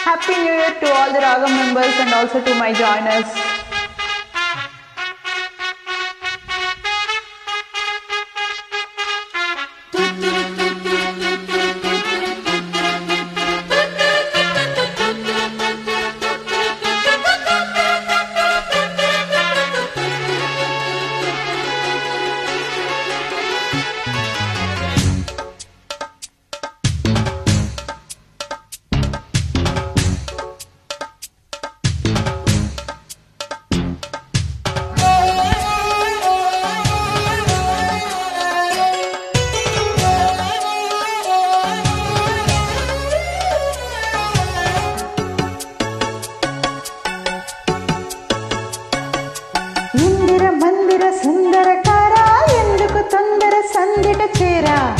Happy New Year to all the Ragam members and also to my joiners.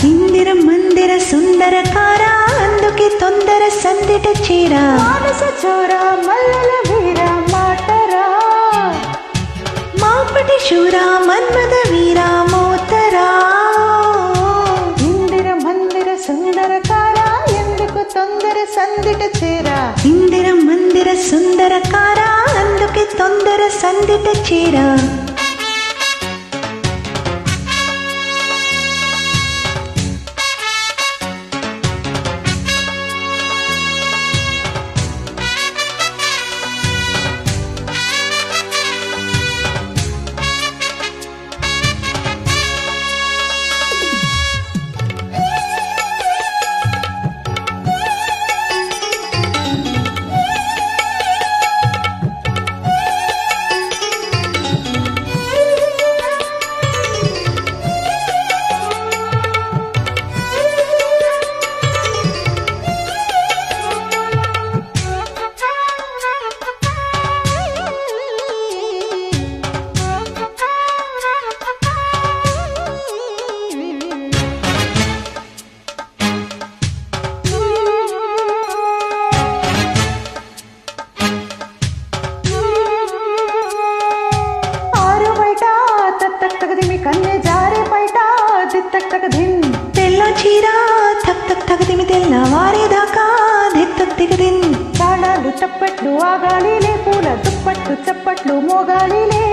Indira మందిర సుందరకార అందుకే తొందర సందిట చేరా మానస చోర మల్లల వీర మాటరా మాపటి శూర మన్మద వీర మోతరా ఇందిర మందిర సుందరకార ఎందుకు తొందర సందిట చేరా ఇందిర మందిర సుందరకార అందుకే తొందర సందిట చేరా తెల్ల చీర థక్ థక్ థగదిమి తెల్లవారేదాకా ధిత్తక్ దిగదిన్ తాళాలు చప్పట్లు ఆగాలిలే పూల దుప్పట్లు చప్పట్లు మోగాలిలే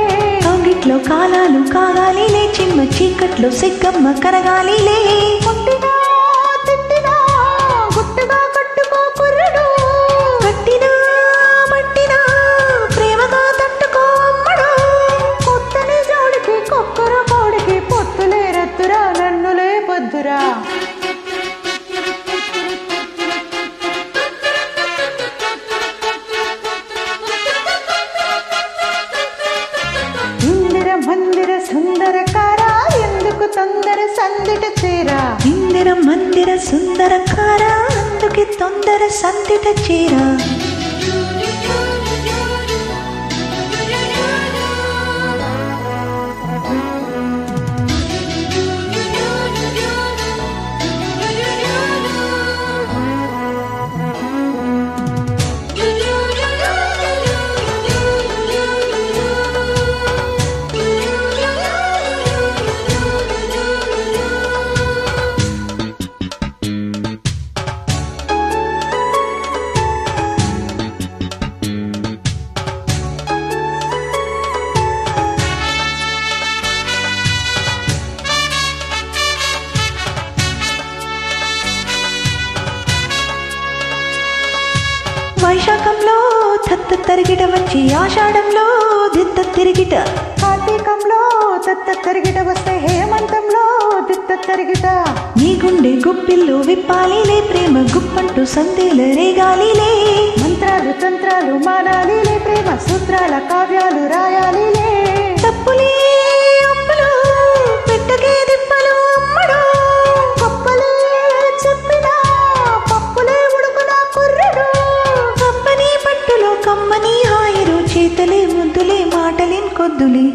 కౌగిట్లో కాలాలు కాగాలిలే చిమ్మ చీకట్లో సిగ్గమ్మ కరగాలిలే కొట్టినా తిట్టినా గుట్టుగా కట్టుకో కుర్రడు కట్టినా మట్టినా ప్రేమగా తట్టుకో అమ్మడు కొత్తని జోడికి కొక్కర కోడికి పొత్తులే రత్తురా నన్నులే పొద్దురా ఇందిర మందిర సుందరకార ఎందుకు తొందర సందిట చేరా ఇందిర మందిర సుందరకార అందుకే తొందర సందిట చేరా వైశాఖంలో తత్త తరిగిట వచ్చి ఆషాఢంలో దిత్త తిరిగిట కార్తీకంలో తత్త తరిగిట వస్తే హేమంతంలో దిత్త తరిగిట నీ గుండె గుప్పిల్లు విప్పాలిలే ప్రేమ గుప్పంటూ సందేల రేగాలిలే మంత్రాలు తంత్రాలు మానాలిలే ప్రేమ సూత్రాల కావ్యాలు రాయాలిలే తప్పులే ఒప్పులు పెట్టకే దిప్పలు అమ్మడు పప్పులే చెప్పినా పప్పులే ఉడుకునా కుర్రడు కమ్మని పట్టులో కమ్మని హాయిరు చేతలే ముద్దులే మాటలేం కొద్దులే